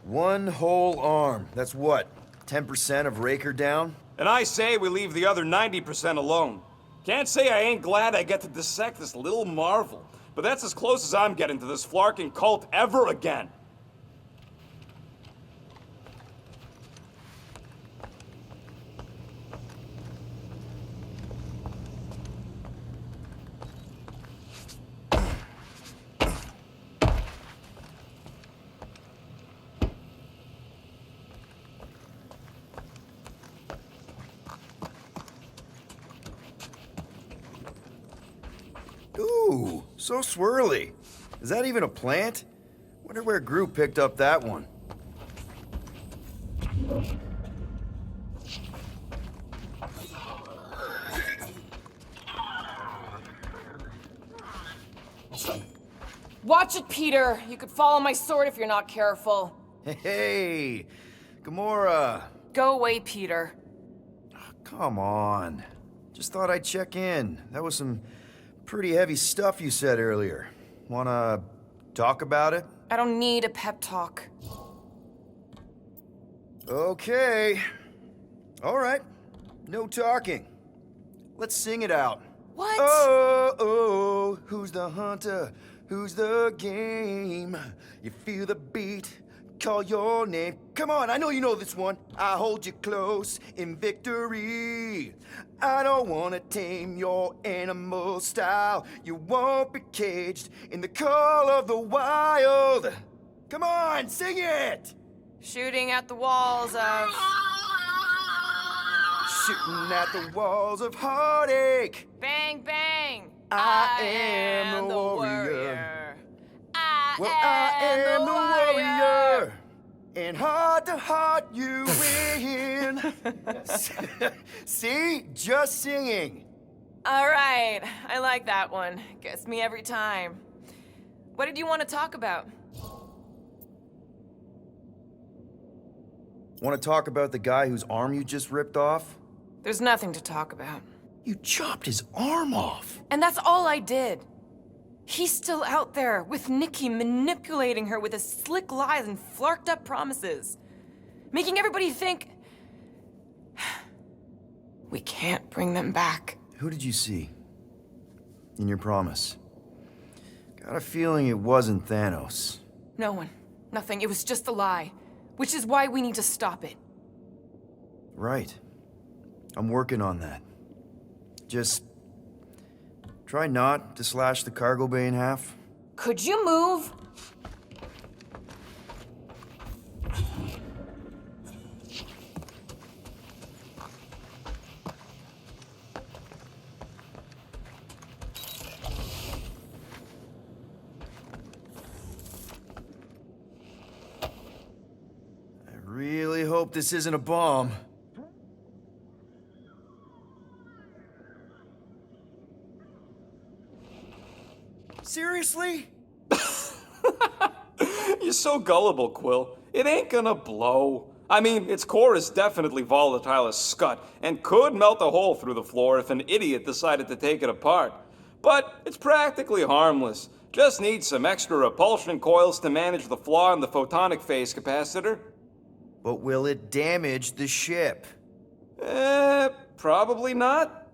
One whole arm. That's what? 10% of Raker down? And I say we leave the other 90% alone. Can't say I ain't glad I get to dissect this little marvel, but that's as close as I'm getting to this flarking cult ever again. Ooh, so swirly. Is that even a plant? Wonder where Group picked up that one. Watch it, Peter. You could fall on my sword if you're not careful. Hey, Gamora. Go away, Peter. Come on. Just thought I'd check in. That was some pretty heavy stuff you said earlier. Wanna talk about it? I don't need a pep talk. Okay. All right. No talking. Let's sing it out. What? Oh, oh, who's the hunter? Who's the game? You feel the beat, call your name. Come on, I know you know this one. I hold you close in victory. I don't wanna tame your animal style. You won't be caged in the call of the wild. Come on, sing it! Shooting at the walls of... Shooting at the walls of heartache. Bang, bang! I am the warrior. I am the warrior. warrior. And heart to heart you win. See? Just singing. All right, I like that one. Gets me every time. What did you want to talk about? Want to talk about the guy whose arm you just ripped off? There's nothing to talk about. You chopped his arm off. And that's all I did. He's still out there with Nikki manipulating her with his slick lies and flarked up promises. Making everybody think... we can't bring them back. Who did you see? In your promise? Got a feeling it wasn't Thanos. No one. Nothing. It was just a lie. Which is why we need to stop it. Right. I'm working on that. Just try not to slash the cargo bay in half. Could you move? I really hope this isn't a bomb. Seriously? You're so gullible, Quill. It ain't gonna blow. I mean, its core is definitely volatile as scut and could melt a hole through the floor if an idiot decided to take it apart. But it's practically harmless. Just needs some extra repulsion coils to manage the flaw in the photonic phase capacitor. But will it damage the ship? Probably not.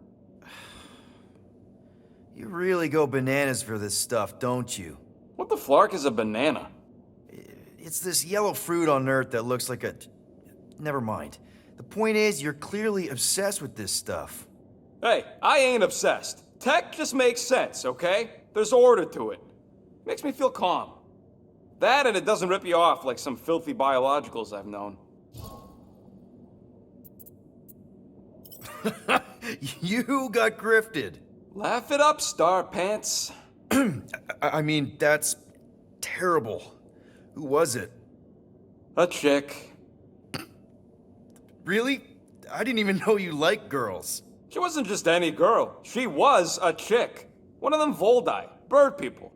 You really go bananas for this stuff, don't you? What the flark is a banana? It's this yellow fruit on Earth that looks like a... Never mind. The point is, you're clearly obsessed with this stuff. Hey, I ain't obsessed. Tech just makes sense, okay? There's order to it. Makes me feel calm. That and it doesn't rip you off like some filthy biologicals I've known. You got grifted. Laugh it up, Star Pants. I mean, that's terrible. Who was it? A chick. Really? I didn't even know you liked girls. She wasn't just any girl. She was a chick. One of them Voldi, bird people.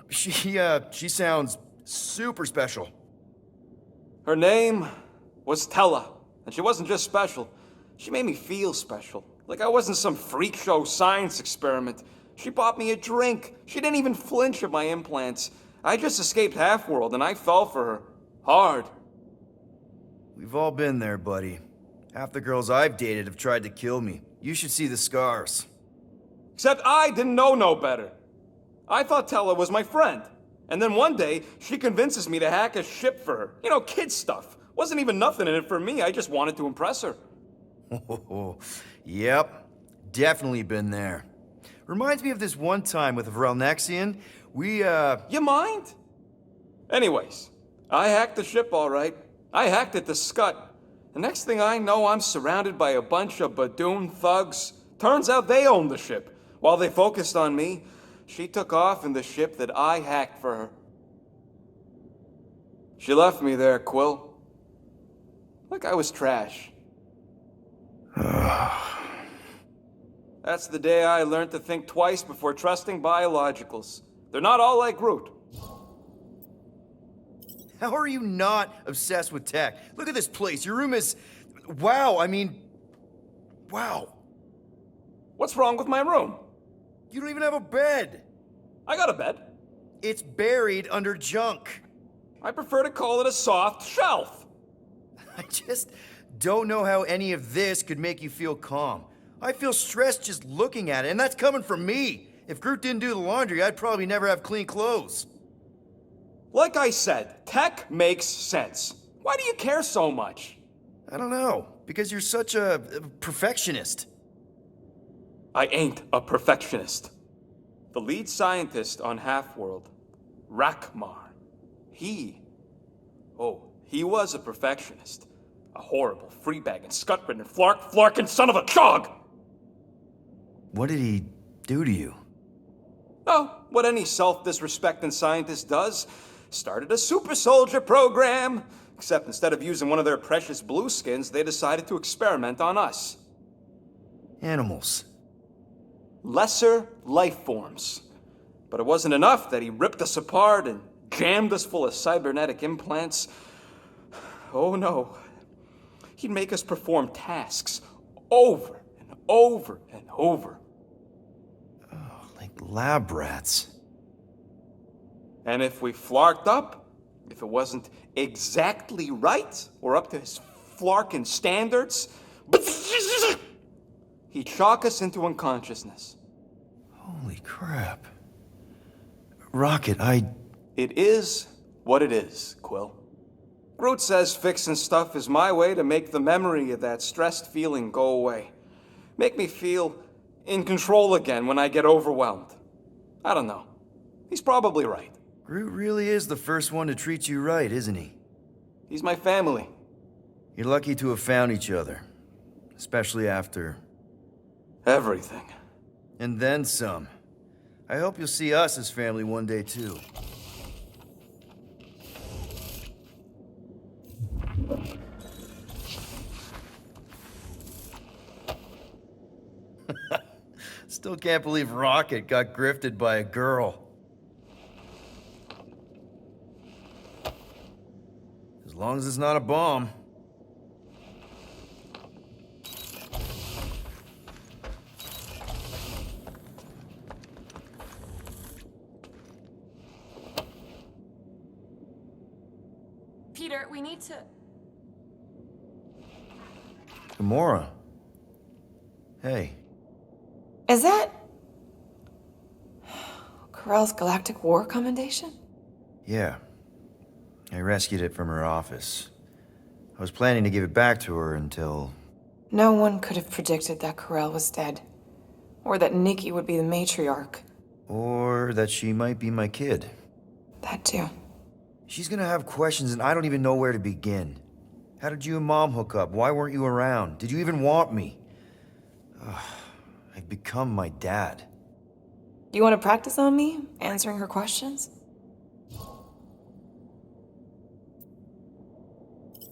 She sounds super special. Her name was Tella, and she wasn't just special. She made me feel special. Like I wasn't some freak show science experiment. She bought me a drink. She didn't even flinch at my implants. I just escaped Half-World and I fell for her. Hard. We've all been there, buddy. Half the girls I've dated have tried to kill me. You should see the scars. Except I didn't know no better. I thought Tella was my friend. And then one day, she convinces me to hack a ship for her. You know, kid stuff. Wasn't even nothing in it for me, I just wanted to impress her. Oh, yep. Definitely been there. Reminds me of this one time with Vrelnexian. You mind? Anyways, I hacked the ship all right. I hacked it to Scut. The next thing I know, I'm surrounded by a bunch of Badoon thugs. Turns out they owned the ship. While they focused on me, she took off in the ship that I hacked for her. She left me there, Quill. Like I was trash. That's the day I learned to think twice before trusting biologicals. They're not all like Groot. How are you not obsessed with tech? Look at this place. Your room is... Wow, wow. What's wrong with my room? You don't even have a bed. I got a bed. It's buried under junk. I prefer to call it a soft shelf. I just don't know how any of this could make you feel calm. I feel stressed just looking at it, and that's coming from me. If Groot didn't do the laundry, I'd probably never have clean clothes. Like I said, tech makes sense. Why do you care so much? I don't know, because you're such a perfectionist. I ain't a perfectionist. The lead scientist on Half-World, Rakmar, he was a perfectionist. A horrible, free-bagging, scut-ridden, flarkin' son of a chog! What did he do to you? Oh, what any self-disrespecting scientist does. Started a super soldier program. Except instead of using one of their precious blueskins, they decided to experiment on us. Animals. Lesser life forms. But it wasn't enough that he ripped us apart and jammed us full of cybernetic implants. Oh no. He'd make us perform tasks over and over and over. Oh, like lab rats. And if we flarked up, if it wasn't exactly right or up to his flarkin' standards, he'd shock us into unconsciousness. Holy crap. Rocket, It is what it is, Quill. Groot says fixing stuff is my way to make the memory of that stressed feeling go away. Make me feel in control again when I get overwhelmed. I don't know. He's probably right. Groot really is the first one to treat you right, isn't he? He's my family. You're lucky to have found each other. Especially after... Everything. And then some. I hope you'll see us as family one day, too. Still can't believe Rocket got grifted by a girl. As long as it's not a bomb. Peter, we need to... Gamora. Hey. Is that... Corell's Galactic War Commendation? Yeah. I rescued it from her office. I was planning to give it back to her until... No one could have predicted that Corell was dead. Or that Nikki would be the matriarch. Or that she might be my kid. That too. She's gonna have questions and I don't even know where to begin. How did you and Mom hook up? Why weren't you around? Did you even want me? I've become my dad. You want to practice on me, answering her questions?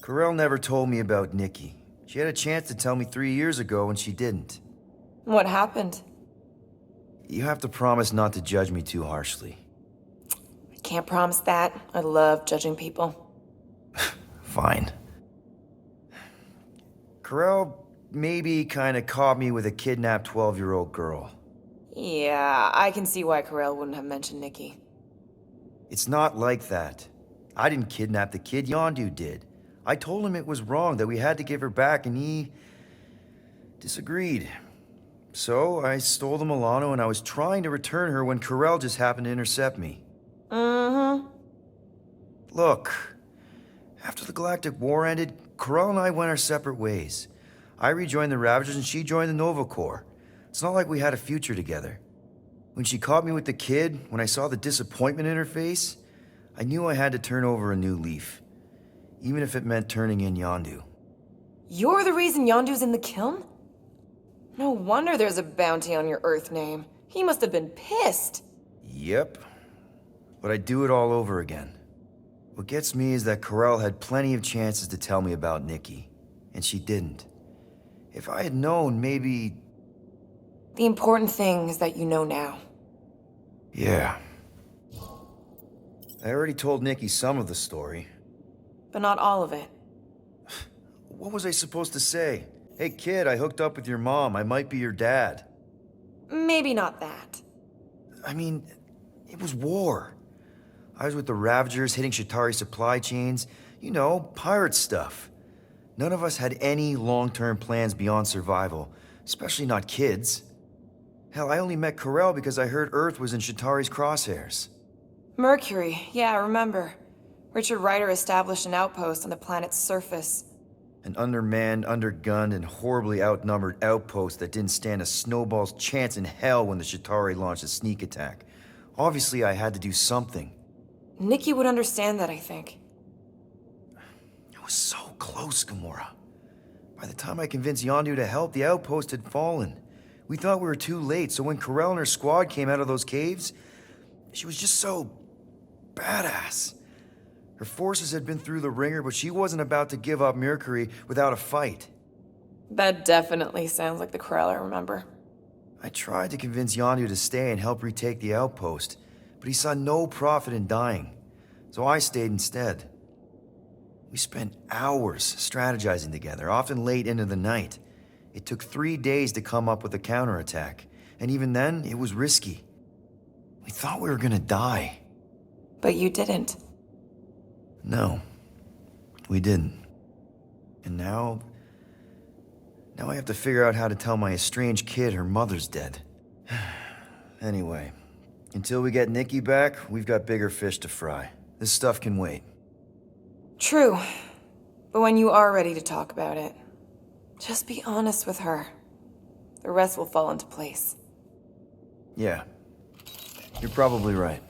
Corell never told me about Nikki. She had a chance to tell me 3 years ago and she didn't. What happened? You have to promise not to judge me too harshly. I can't promise that. I love judging people. Fine. Corell maybe kinda caught me with a kidnapped 12-year-old girl. Yeah, I can see why Corell wouldn't have mentioned Nikki. It's not like that. I didn't kidnap the kid, Yondu did. I told him it was wrong, that we had to give her back, and he disagreed. So I stole the Milano, and I was trying to return her when Corell just happened to intercept me. Mm-hmm. Look, after the Galactic War ended, Corell and I went our separate ways. I rejoined the Ravagers and she joined the Nova Corps. It's not like we had a future together. When she caught me with the kid, when I saw the disappointment in her face, I knew I had to turn over a new leaf. Even if it meant turning in Yondu. You're the reason Yondu's in the kiln? No wonder there's a bounty on your Earth name. He must have been pissed. Yep. But I'd do it all over again. What gets me is that Corell had plenty of chances to tell me about Nikki, and she didn't. If I had known, maybe... The important thing is that you know now. Yeah. I already told Nikki some of the story. But not all of it. What was I supposed to say? Hey kid, I hooked up with your mom. I might be your dad. Maybe not that. I mean, it was war. I was with the Ravagers hitting Shatari supply chains. You know, pirate stuff. None of us had any long-term plans beyond survival, especially not kids. Hell, I only met Corell because I heard Earth was in Shatari's crosshairs. Mercury, yeah, I remember. Richard Ryder established an outpost on the planet's surface. An undermanned, undergunned, and horribly outnumbered outpost that didn't stand a snowball's chance in hell when the Shatari launched a sneak attack. Obviously, I had to do something. Nikki would understand that, I think. It was so close, Gamora. By the time I convinced Yondu to help, the outpost had fallen. We thought we were too late, so when Corell and her squad came out of those caves, she was just so badass. Her forces had been through the ringer, but she wasn't about to give up Mercury without a fight. That definitely sounds like the Corell I remember. I tried to convince Yondu to stay and help retake the outpost, but he saw no profit in dying, so I stayed instead. We spent hours strategizing together, often late into the night. It took 3 days to come up with a counterattack, and even then, it was risky. We thought we were gonna die. But you didn't. No, we didn't. And now I have to figure out how to tell my estranged kid her mother's dead. Anyway, until we get Nikki back, we've got bigger fish to fry. This stuff can wait. True. But when you are ready to talk about it, just be honest with her. The rest will fall into place. Yeah, you're probably right.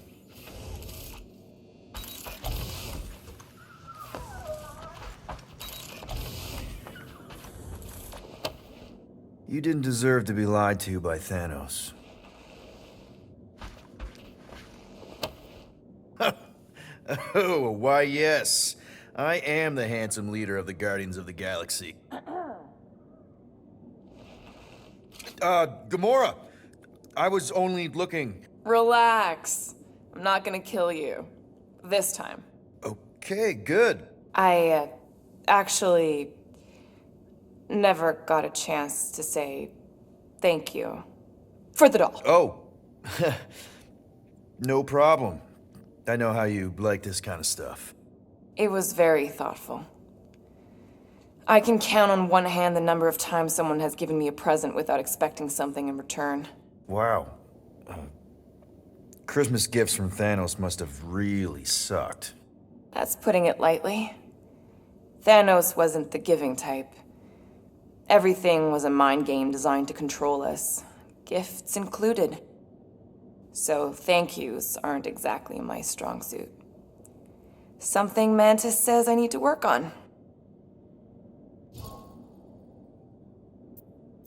You didn't deserve to be lied to by Thanos. Oh, why yes. I am the handsome leader of the Guardians of the Galaxy. Gamora! I was only looking... Relax. I'm not gonna kill you. This time. Okay, good. I, actually never got a chance to say thank you for the doll. Oh. No problem. I know how you like this kind of stuff. It was very thoughtful. I can count on one hand the number of times someone has given me a present without expecting something in return. Wow. Christmas gifts from Thanos must have really sucked. That's putting it lightly. Thanos wasn't the giving type. Everything was a mind game designed to control us, gifts included. So thank yous aren't exactly my strong suit. Something Mantis says I need to work on.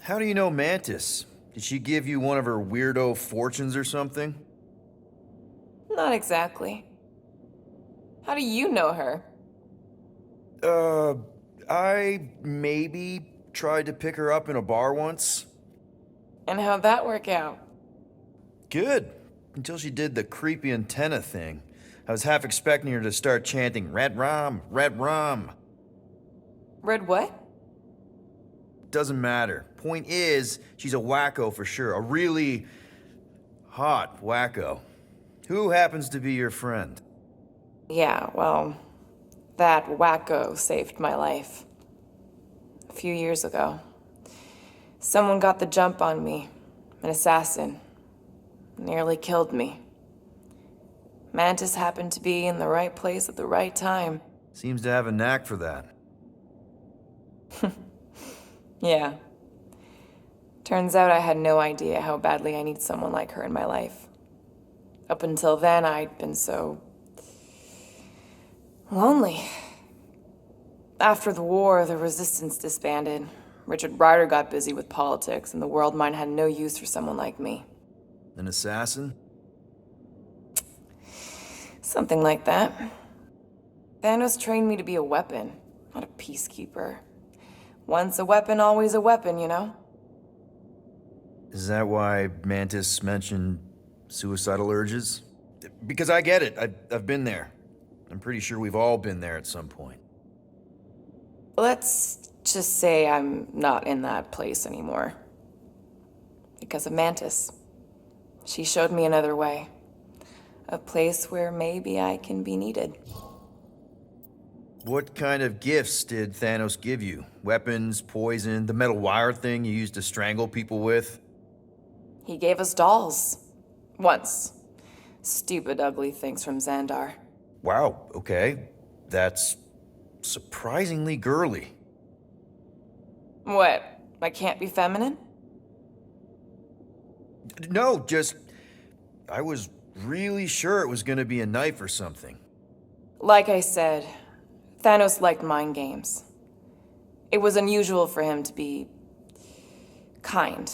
How do you know Mantis? Did she give you one of her weirdo fortunes or something? Not exactly. How do you know her? I maybe tried to pick her up in a bar once. And how'd that work out? Good. Until she did the creepy antenna thing. I was half expecting her to start chanting, Red Rum, Red Rum. Red what? Doesn't matter. Point is, she's a wacko for sure. A really hot wacko. Who happens to be your friend? Yeah, well, that wacko saved my life. A few years ago. Someone got the jump on me. An assassin. Nearly killed me. Mantis happened to be in the right place at the right time. Seems to have a knack for that. Yeah. Turns out I had no idea how badly I need someone like her in my life. Up until then, I'd been so lonely. After the war, the resistance disbanded. Richard Ryder got busy with politics, and the world mind had no use for someone like me. An assassin? Something like that. Thanos trained me to be a weapon, not a peacekeeper. Once a weapon, always a weapon, you know? Is that why Mantis mentioned suicidal urges? Because I get it. I've been there. I'm pretty sure we've all been there at some point. Let's just say I'm not in that place anymore. Because of Mantis. She showed me another way. A place where maybe I can be needed. What kind of gifts did Thanos give you? Weapons, poison, the metal wire thing you used to strangle people with? He gave us dolls. Once. Stupid, ugly things from Xandar. Wow, okay. That's surprisingly girly. What? I can't be feminine? No, just... I was really sure it was gonna be a knife or something. Like I said, Thanos liked mind games. It was unusual for him to be kind.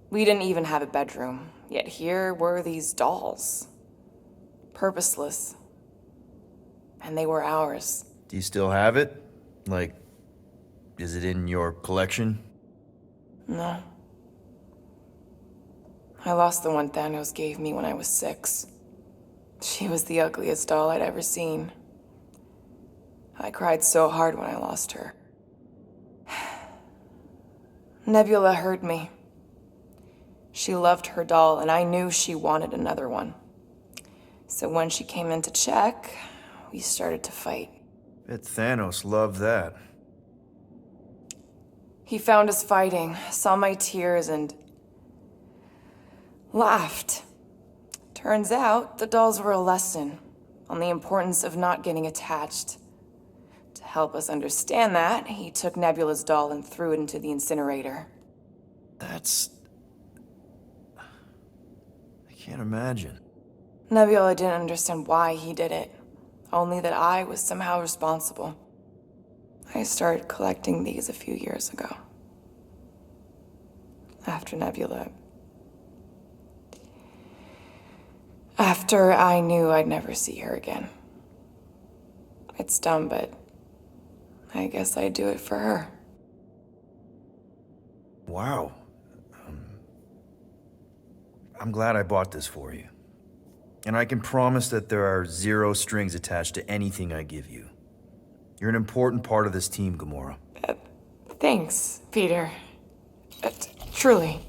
We didn't even have a bedroom, yet here were these dolls. Purposeless. And they were ours. Do you still have it? Like, is it in your collection? No. I lost the one Thanos gave me when I was 6. She was the ugliest doll I'd ever seen. I cried so hard when I lost her. Nebula hurt me. She loved her doll, and I knew she wanted another one. So when she came in to check, we started to fight. Bet Thanos loved that. He found us fighting, saw my tears, and laughed. Turns out, the dolls were a lesson on the importance of not getting attached. To help us understand that, he took Nebula's doll and threw it into the incinerator. That's... I can't imagine. Nebula didn't understand why he did it, only that I was somehow responsible. I started collecting these a few years ago. After Nebula. After I knew I'd never see her again. It's dumb, but I guess I'd do it for her. Wow. I'm glad I bought this for you. And I can promise that there are 0 strings attached to anything I give you. You're an important part of this team, Gamora. Thanks, Peter. Truly.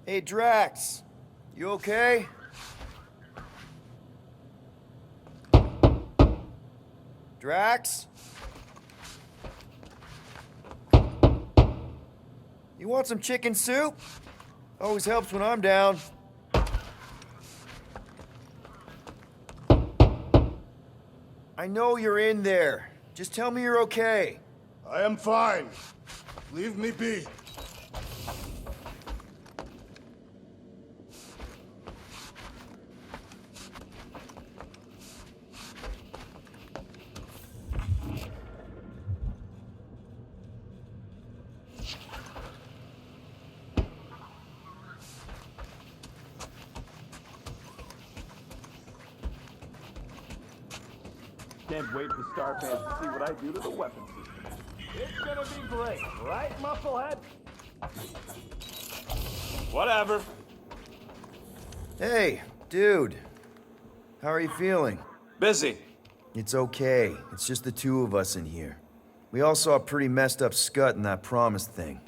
Hey, Drax. You okay? Drax? You want some chicken soup? Always helps when I'm down. I know you're in there. Just tell me you're okay. I am fine. Leave me be. Can't wait for Star fans to see what I do to the weapon system. It's gonna be great, right, Musclehead? Whatever. Hey, dude. How are you feeling? Busy. It's okay. It's just the 2 of us in here. We all saw a pretty messed up scut in that promise thing.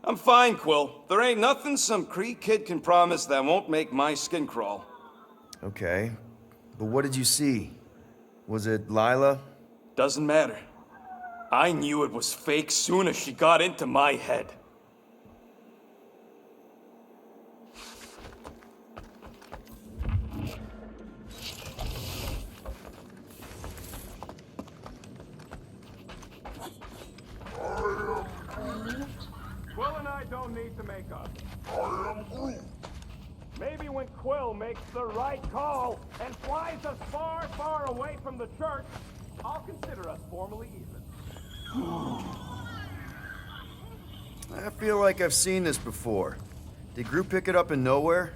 I'm fine, Quill. There ain't nothing some Cree kid can promise that won't make my skin crawl. Okay, but what did you see? Was it Lila? Doesn't matter. I knew it was fake soon as she got into my head. Quill and I don't need to make up. Maybe when Quill makes the right call and flies us far, far away from the church, I'll consider us formally even. I feel like I've seen this before. Did Group pick it up in nowhere?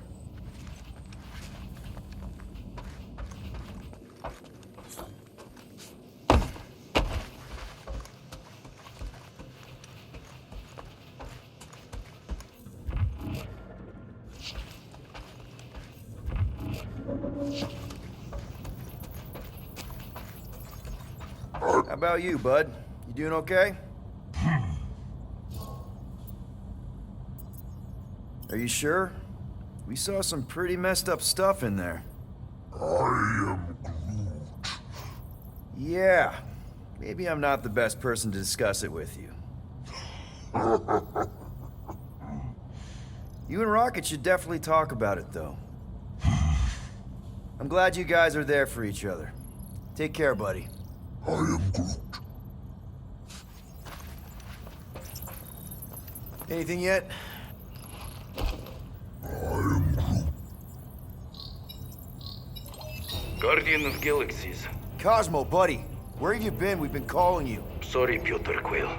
How about you, bud? You doing okay? Are you sure? We saw some pretty messed up stuff in there. I am Groot. Yeah. Maybe I'm not the best person to discuss it with you. You and Rocket should definitely talk about it, though. I'm glad you guys are there for each other. Take care, buddy. I am Groot. Anything yet? Guardian of Galaxies. Cosmo, buddy. Where have you been? We've been calling you. Sorry, Piotr Quill.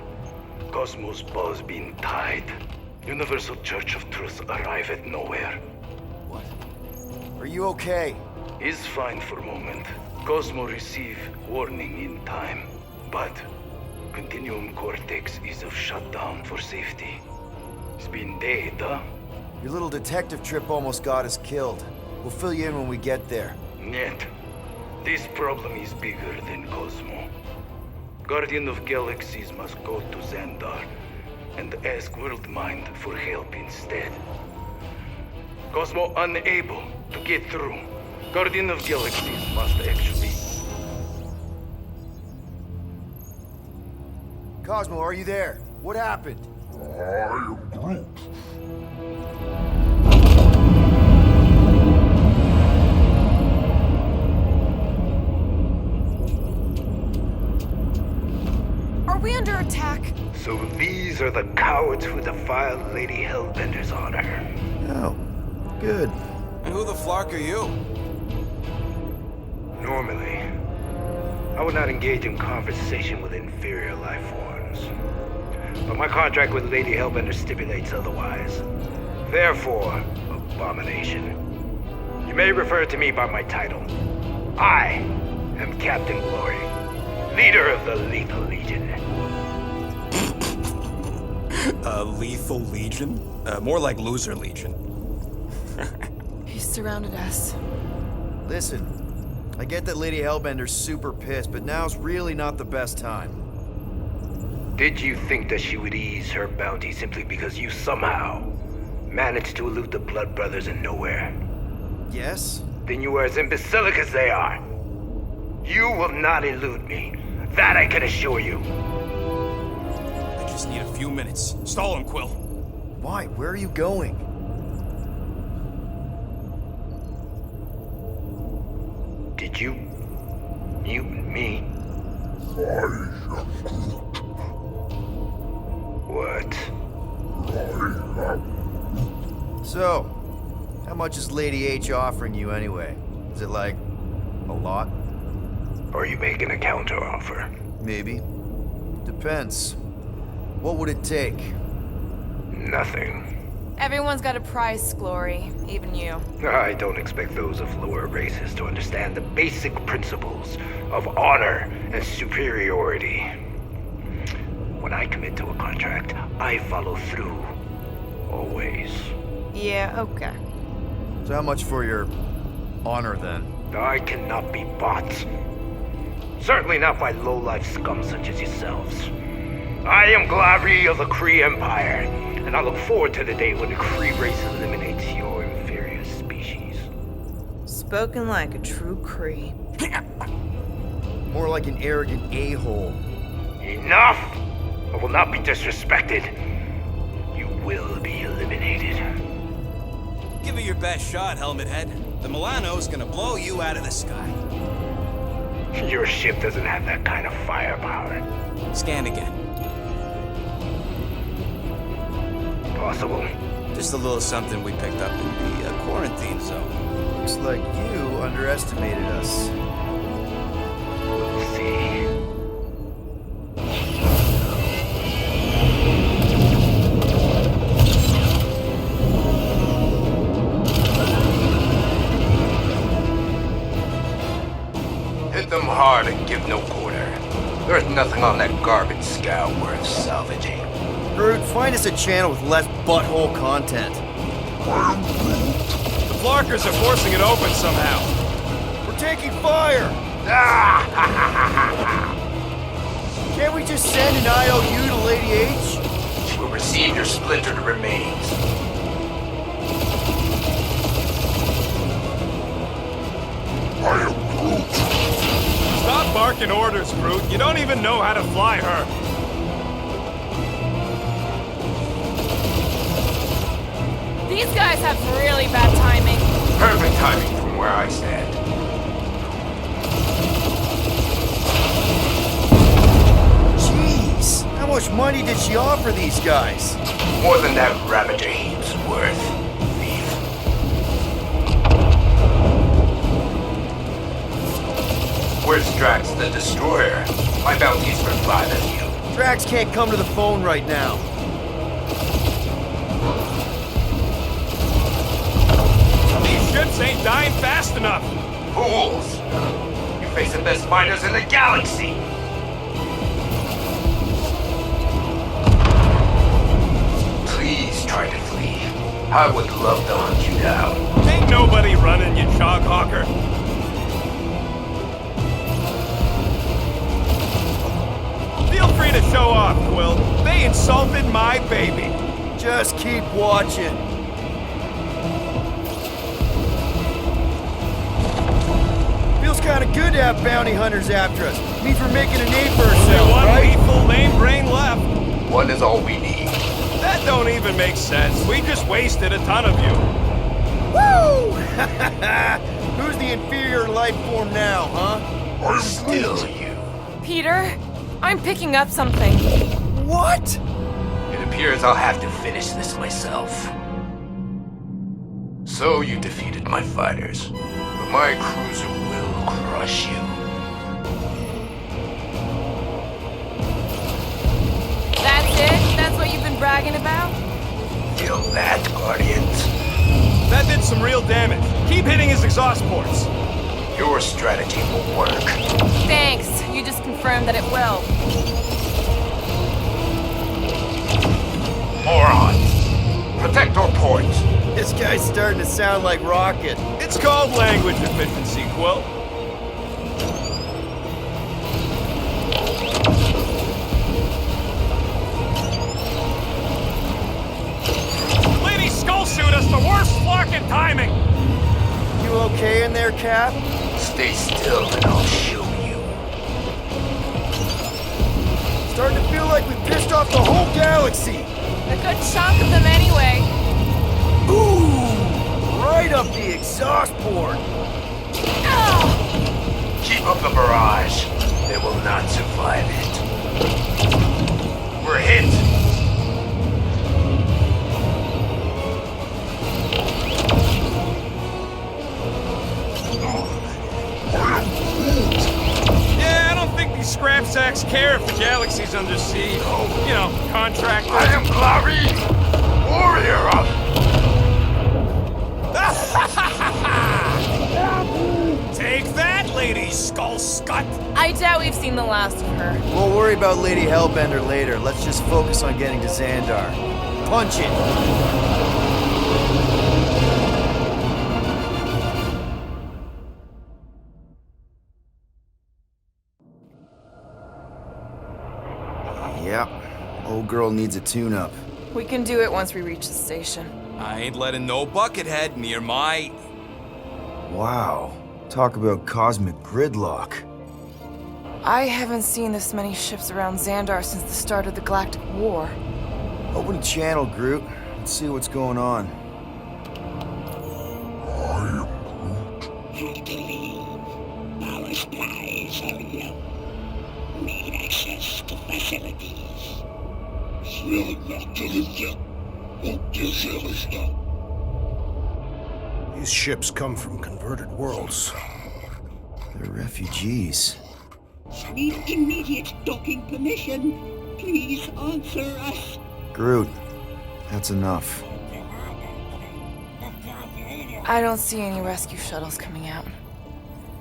Cosmo's bow's been tied. Universal Church of Truth arrive at nowhere. What? Are you okay? He's fine for a moment. Cosmo receive warning in time. But Continuum Cortex is of shutdown for safety. It's been dead, huh? Your little detective trip almost got us killed. We'll fill you in when we get there. Yet, this problem is bigger than Cosmo. Guardian of Galaxies must go to Xandar and ask Worldmind for help instead. Cosmo unable to get through. Guardian of Galaxies must actually... Cosmo, are you there? What happened? I am Groot. Are we under attack? So these are the cowards who defiled Lady Hellbender's honor. Oh, good. And who the flark are you? Normally, I would not engage in conversation with inferior life forms. But my contract with Lady Hellbender stipulates otherwise. Therefore, abomination. You may refer to me by my title. I am Captain Glory, leader of the Lethal Legion. Lethal Legion? More like Loser Legion. He surrounded us. Listen, I get that Lady Hellbender's super pissed, but now's really not the best time. Did you think that she would ease her bounty simply because you somehow managed to elude the Blood Brothers in nowhere? Yes? Then you are as imbecilic as they are. You will not elude me. That I can assure you. I just need a few minutes. Stall him, Quill. Why? Where are you going? Did you mute me? What? So, how much is Lady H offering you anyway? Is it like a lot? Are you making a counteroffer? Maybe. Depends. What would it take? Nothing. Everyone's got a price, Glory. Even you. I don't expect those of lower races to understand the basic principles of honor and superiority. When I commit to a contract, I follow through. Always. Yeah, okay. So how much for your honor, then? I cannot be bought. Certainly not by low-life scum such as yourselves. I am Glavi of the Kree Empire, and I look forward to the day when the Kree race eliminates your inferior species. Spoken like a true Kree. More like an arrogant a-hole. Enough! I will not be disrespected. You will be eliminated. Give it your best shot, Helmet Head. The Milano's gonna blow you out of the sky. Your ship doesn't have that kind of firepower. Scan again. Possible. Just a little something we picked up in the quarantine zone. Looks like you underestimated us. We'll see. Hit them hard and give no quarter. There's nothing on that garbage scow worth salvaging. Groot, find us a channel with less butthole content. The Flarkers are forcing it open somehow. We're taking fire! Can't we just send an IOU to Lady H? She will receive your splintered remains. I am Groot. Stop barking orders, Groot. You don't even know how to fly her. These guys have really bad timing. Perfect timing from where I stand. Jeez, how much money did she offer these guys? More than that Ravager heap's worth, thief. Where's Drax the Destroyer? My bounty's for 5 of you. Drax can't come to the phone right now. These ships ain't dying fast enough. Fools! You face the best fighters in the galaxy! Please try to flee. I would love to hunt you down. Ain't nobody running, you chog hawker. Feel free to show off, Quill. They insulted my baby. Just keep watching. Feels kind of good to have bounty hunters after us. Means we're making a name for Only ourselves, one right? lethal lame brain left. One is all we need. That don't even make sense. We just wasted a ton of you. Woo! Who's the inferior life form now, huh? I am Still Groot. you. Peter, I'm picking up something. What? It appears I'll have to finish this myself. So you defeated my fighters, but my cruiser will crush you. That's it? That's what you've been bragging about? Feel that, Guardians? That did some real damage. Keep hitting his exhaust ports. Your strategy will work. Thanks. You just confirmed that it will. Morons! Protect our ports. This guy's starting to sound like Rocket. It's called language efficiency, Quill. Lady Skull shoot us the worst flarkin' timing. You okay in there, Cap? Stay still and I'll show you. Starting to feel like we pissed off the whole galaxy. A good chunk of them anyway. Ooh! Right up the exhaust port. Keep up the barrage. They will not survive it. We're hit. Yeah, I don't think these scrap sacks care if the galaxy's under siege. You know, contractors. I am Glavi, warrior of... Take that, Lady Skull Scut. I doubt we've seen the last of her. We'll worry about Lady Hellbender later. Let's just focus on getting to Xandar. Punch it! Yep, Old girl needs a tune-up. We can do it once we reach the station. I ain't letting no buckethead near my... Wow. Talk about cosmic gridlock. I haven't seen this many ships around Xandar since the start of the Galactic War. Open a channel, Groot. Let's see what's going on. Hard to leave. Our supplies are low. Need access to facilities. These ships come from converted worlds. They're refugees. Need immediate docking permission. Please answer us. Groot, that's enough. I don't see any rescue shuttles coming out.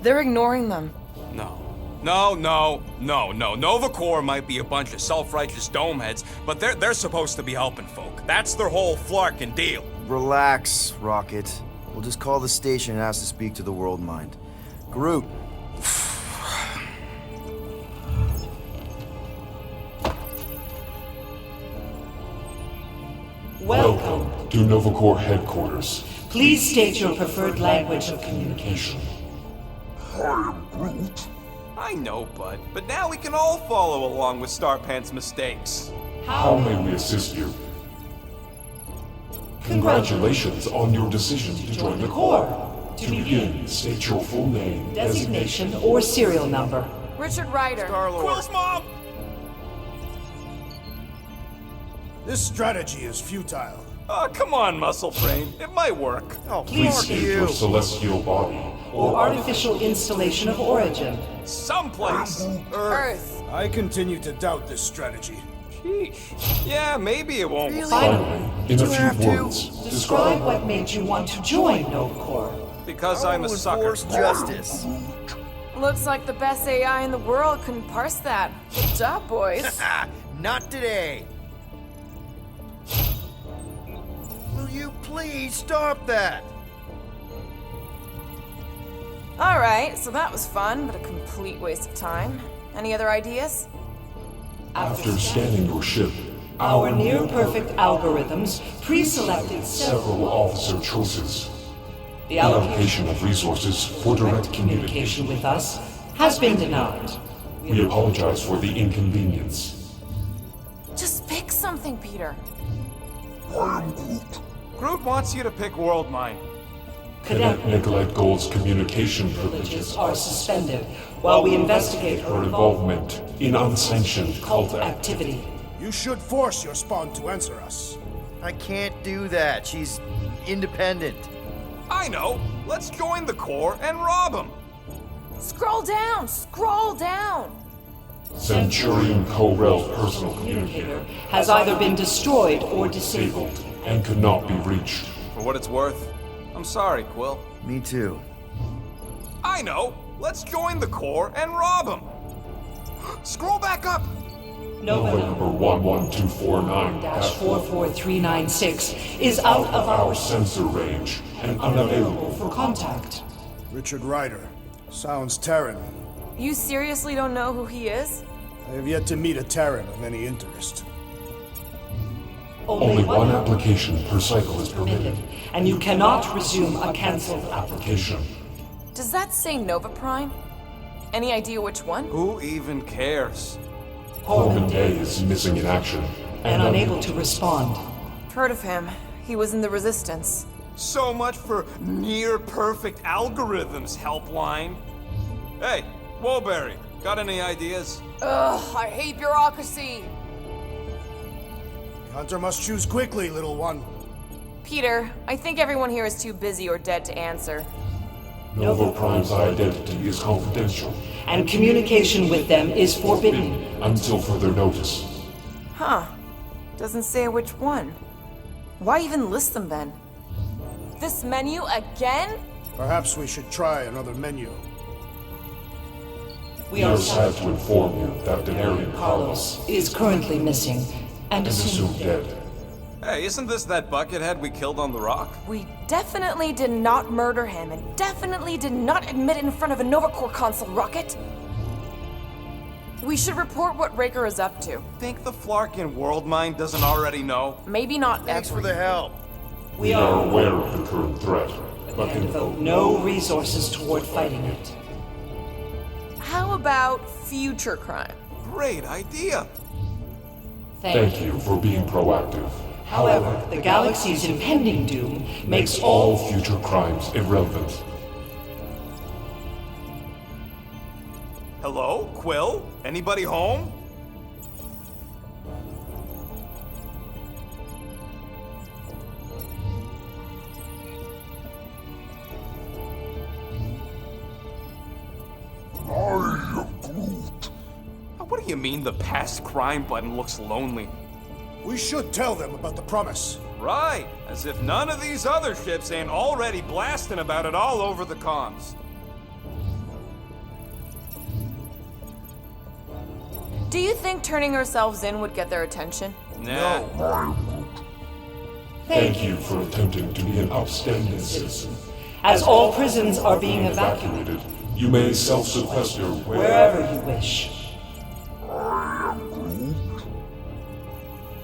They're ignoring them. No. Nova Corps might be a bunch of self-righteous domeheads, but they're supposed to be helping folk. That's their whole flarkin' deal. Relax, Rocket. We'll just call the station and ask to speak to the World Mind. Groot. Welcome to Nova Corps headquarters. Please state your preferred language of communication. I am Groot. I know, bud, but now we can all follow along with Starpant's mistakes. How may we assist you? Congratulations on your decision to join the Corps. To begin, state your full name, designation, or serial number. Richard Ryder. Quill's mom! This strategy is futile. Oh, come on, Muscle Brain. It might work. Oh, Please fuck state you. your celestial body or artificial installation of origin. Someplace. Earth. I continue to doubt this strategy. Sheesh. Yeah, maybe it won't. Finally, in a have few to? words, Describe what made you want to join Nova Corps. Because I I'm a will sucker. enforce justice. Looks like the best AI in the world couldn't parse that. Good job, boys. Not today. Will you please stop that? All right, so that was fun, but a complete waste of time. Any other ideas? after scanning your ship, Our near-perfect algorithms pre-selected several officer choices. The The allocation of resources for direct communication communication. with us has been denied. We apologize for the inconvenience. Just pick something, Peter. Groot wants you to pick World Mind. Cadet Nicolette Gold's communication privileges Privileges are suspended while we investigate her involvement in unsanctioned cult cult activity. You should force your spawn to answer us. I can't do that. She's independent. I know. Let's join the Corps and rob them. Scroll down! Scroll down! Centurion Co-Rel's personal communicator Communicator has either been destroyed or disabled. disabled and could not be reached. For what it's worth, I'm sorry, Quill. Me too. I know. Let's join the Corps and rob them. Scroll back up. Nova number 11249-44396 is out of our sensor range and unavailable for contact. Richard Ryder. Sounds Terran. You seriously don't know who he is? I have yet to meet a Terran of any interest. Only one application per cycle is permitted. And you cannot resume a cancelled Application. Does that say Nova Prime? Any idea which one? Who even cares? Corbin Day is missing in action and unable to respond. Heard of him. He was in the Resistance. So much for near-perfect algorithms, Helpline. Hey, Woolberry, got any ideas? Ugh, I hate bureaucracy! Hunter must choose quickly, little one. Peter, I think everyone here is too busy or dead to answer. Nova Prime's identity is confidential And communication with them is forbidden. until further notice. Huh. Doesn't say which one. Why even list them then? This menu again? Perhaps we should try another menu. We We are sad to inform you that Denarian Carlos is currently missing and is assumed assumed dead. Hey, isn't this that buckethead we killed on the rock? We definitely did not murder him and definitely did not admit it in front of a Nova Corps console, Rocket. We should report what Raker is up to. Think the Flarkin world mind doesn't already know? Maybe not Thanks for every. the help. We are aware of the current threat, but And can devote no resources toward fighting it. How about future crime? Great idea. thank you for being proactive. However, the galaxy's impending doom makes All future crimes irrelevant. Hello, Quill? Anybody home? What do you mean the past crime button looks lonely? We should tell them about the promise. Right, as if none of these other ships ain't already blasting about it all over the comms. Do you think turning ourselves in would get their attention? Nah. Thank you for attempting to be an upstanding citizen. As all prisons are being evacuated Evacuated, you may self-sequester wherever you wish.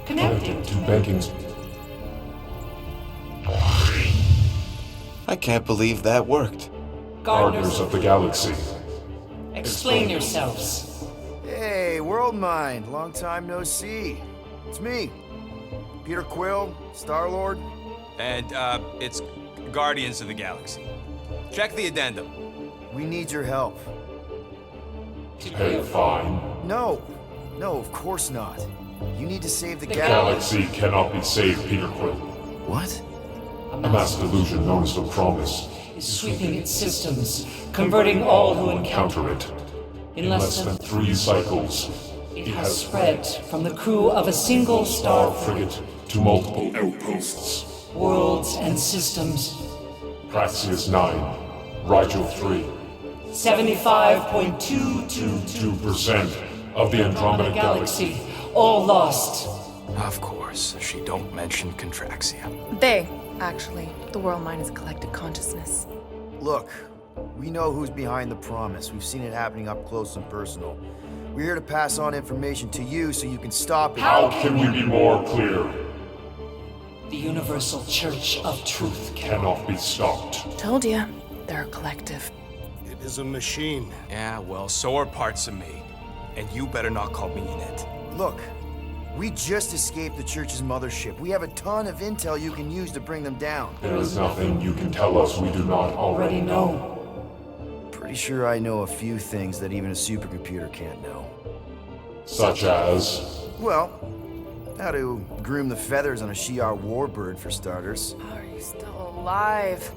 Connecting. connected to banking's. I can't believe that worked. Gardeners of the Galaxy. Explain yourselves. Hey, World Mind. Long time no see. It's me. Peter Quill, Star-Lord. And, it's Guardians of the Galaxy. Check the addendum. We need your help. Pay a fine. No. No, of course not. You need to save the Galaxy cannot be saved, Peter Quill. What? A mass delusion known as the Promise Is sweeping its systems, converting all who encounter counter it. in In less than 3 cycles, it has spread from the crew of a single star frigate to multiple outposts. worlds and systems. Praxius 9, Rigel 3. 75.222% 2% of the Andromeda Galaxy. all lost. Of course, she don't mention Contraxia. They, actually. The world mind is a collective consciousness. Look, we know who's behind the promise. We've seen it happening up close and personal. We're here to pass on information to you so you can stop it. How can we be more clear? The Universal Church of Truth. Cannot be stopped. Told ya, they're a collective. It is a machine. Yeah, well, so are parts of me. And you better not call me in it. Look, we just escaped the Church's mothership. We have a ton of intel you can use to bring them down. There is nothing you can tell us we do not Already already know. Pretty sure I know a few things that even a supercomputer can't know. Such as. Well, how to groom the feathers on a Shi'ar warbird, for starters. Are you still alive?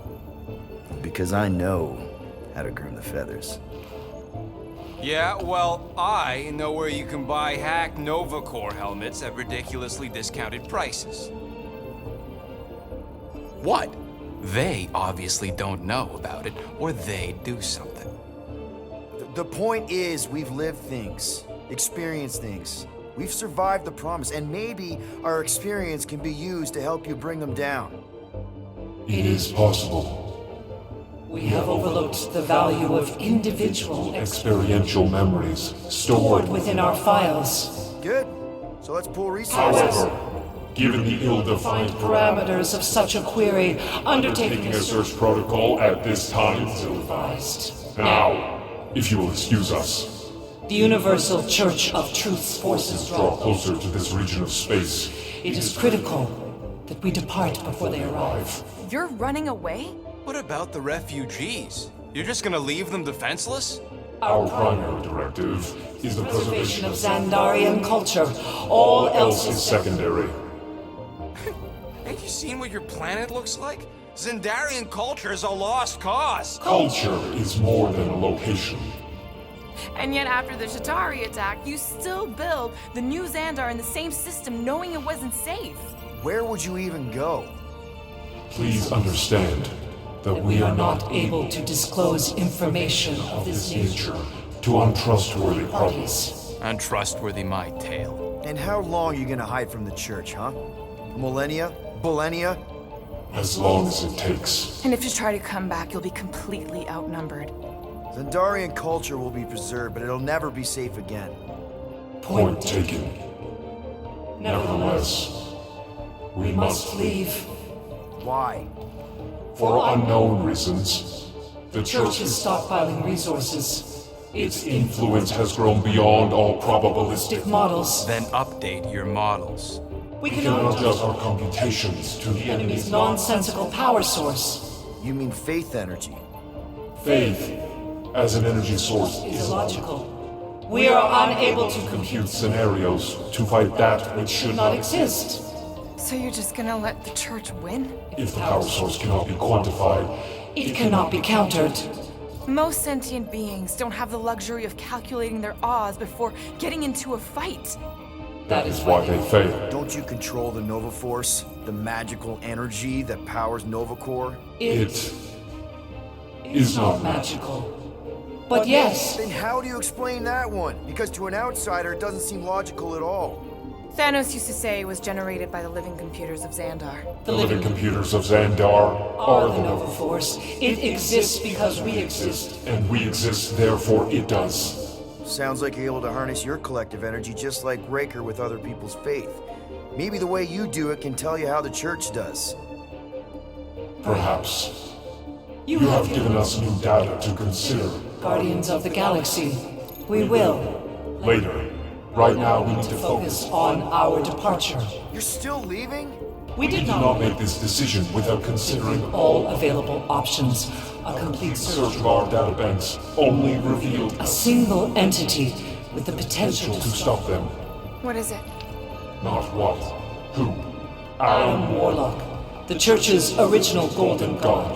Because I know how to groom the feathers. Yeah, well, I know where you can buy hacked Nova Core helmets at ridiculously discounted prices. What? They obviously don't know about it, or they'd do something. The point is, we've lived things, experienced things. We've survived the promise, and maybe our experience can be used to help you bring them down. It is possible. We have overlooked the value of individual Experiential memories stored stored within our files. Good. So let's pool resources. However, given the ill-defined Parameters of such a query, undertaking taking a a search protocol at this time. advised. Now, if you will excuse us, The Universal Church of Truth's forces draw draw. closer to this region of space. It is critical that we depart before they arrive. You're running away? What about the refugees? You're just gonna leave them defenseless? Our primary directive is the Preservation preservation of of Xandarian culture. All else is secondary. Ain't you seen what your planet looks like? Xandarian culture is a lost cause. Culture is more than a location. And yet after the Shatari attack, you still build the new Xandar in the same system knowing it wasn't safe. Where would you even go? Please understand that We are not able to disclose information of this nature to untrustworthy parties. Untrustworthy my tale. And how long are you gonna hide from the Church, huh? Millennia? Millennia? as long as it takes. And if you try to come back, you'll be completely outnumbered. Xandarian culture will be preserved, but it'll never be safe again. Point taken. Nevertheless, we must leave. Why? For unknown reasons, the Church is stockpiling resources. its influence has grown beyond all probabilistic Models. Then update your models. We We cannot cannot adjust our computations to the enemy's enemy's nonsensical power source. You mean faith energy? faith as an energy source Is is illogical. We are unable to compute scenarios to fight that which should not exist. So you're just gonna let the church win? If the power source cannot be quantified, It cannot be countered. Most sentient beings don't have the luxury of calculating their odds before getting into a fight. that is why they fail. Don't you control the Nova Force? The magical energy that powers Nova Core? It is not magical. But yes, Then how do you explain that one? Because to an outsider, it doesn't seem logical at all. Thanos used to say it was generated by the living computers of Xandar. the living computers of Xandar are the Nova Force. It exists because we exist. and we exist, therefore it does. Sounds like you're able to harness your collective energy just like Raker with other people's faith. Maybe the way you do it can tell you how the church does. Perhaps. You have given us new data to consider. Guardians of the Galaxy. We will. Later. Right now we need to Focus focus. on our departure. You're still leaving? We did Do not not make this decision without considering all available options. A complete search search. of our databanks only revealed A single entity with the potential to to stop them. What is it? Not what, who. Adam Warlock, the Church's original Golden God.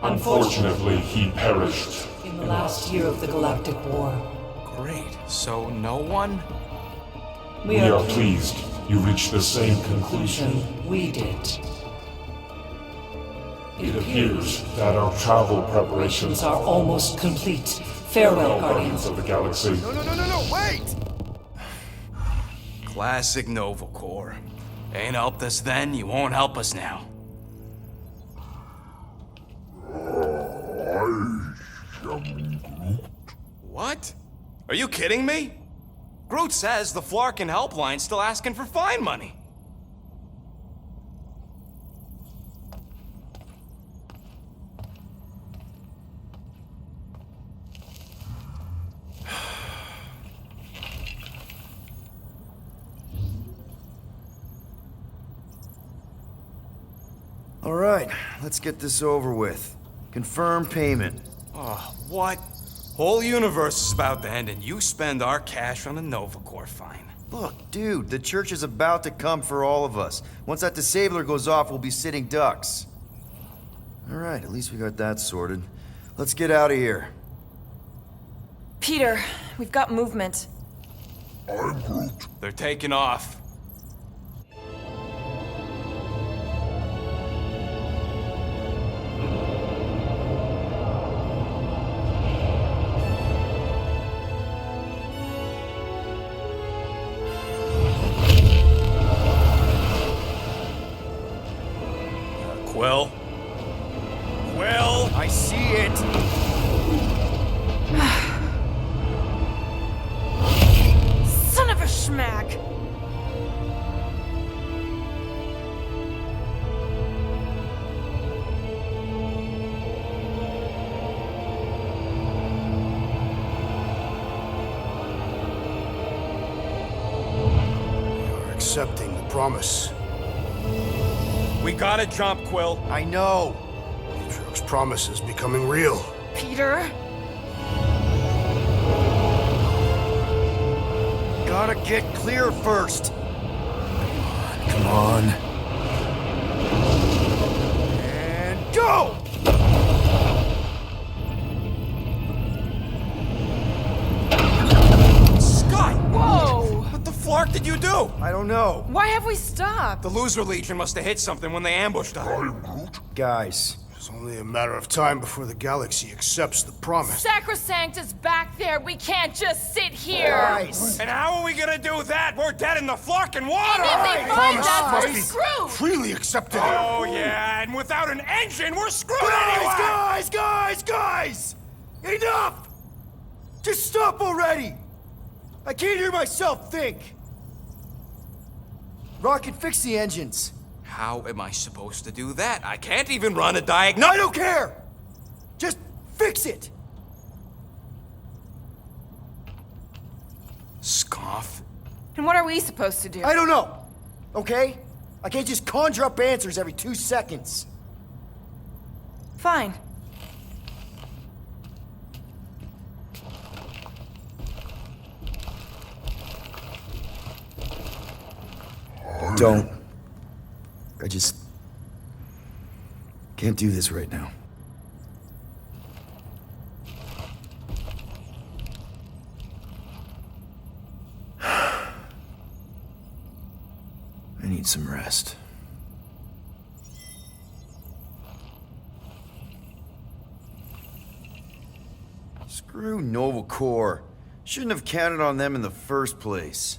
Unfortunately, he perished. In the last year of the Galactic War, Great. So no one? we We are are pleased you reached the same conclusion. we did. It appears that our travel preparations These are almost complete. Farewell, Guardians. of the Galaxy. No, wait! Classic Nova Corps. Ain't helped us then, you won't help us now. What? Are you kidding me? Groot says the Flarkin helpline's still asking for fine money. All right, let's get this over with. Confirm payment. Oh, what? Whole universe is about to end and you spend our cash on a Nova Corps fine. Look, dude, the church is about to come for all of us. Once that disabler goes off, we'll be sitting ducks. All right, at least we got that sorted. Let's get out of here. Peter, we've got movement. They're taking off. Quill? Quill? I see it. Son of a schmack! You're accepting the promise. We gotta jump, Quill. I know. Atriox's promise is becoming real. Peter? Gotta get clear first. Come on. And go! Scott! Whoa! What the flark did you do? I don't know. Why have we stopped? The Loser Legion must have hit something when they ambushed us. Guys, It's only a matter of time before the galaxy accepts the promise. Sacrosanct is back there. We can't just sit here. guys. And how are we gonna do that? We're dead in the flarkin' water! And if they find us, must we're be screwed. freely accepted. Oh yeah, and without an engine, we're screwed anyway! Guys! Enough! Just stop already! I can't hear myself think! Rocket, fix the engines. How am I supposed to do that? I can't even run a diagnose. I don't care! Just fix it! Scoff. And what are we supposed to do? I don't know, okay? I can't just conjure up answers every 2 seconds. Fine. Don't. I just can't do this right now. I need some rest. Screw Nova Corps. Shouldn't have counted on them in the first place.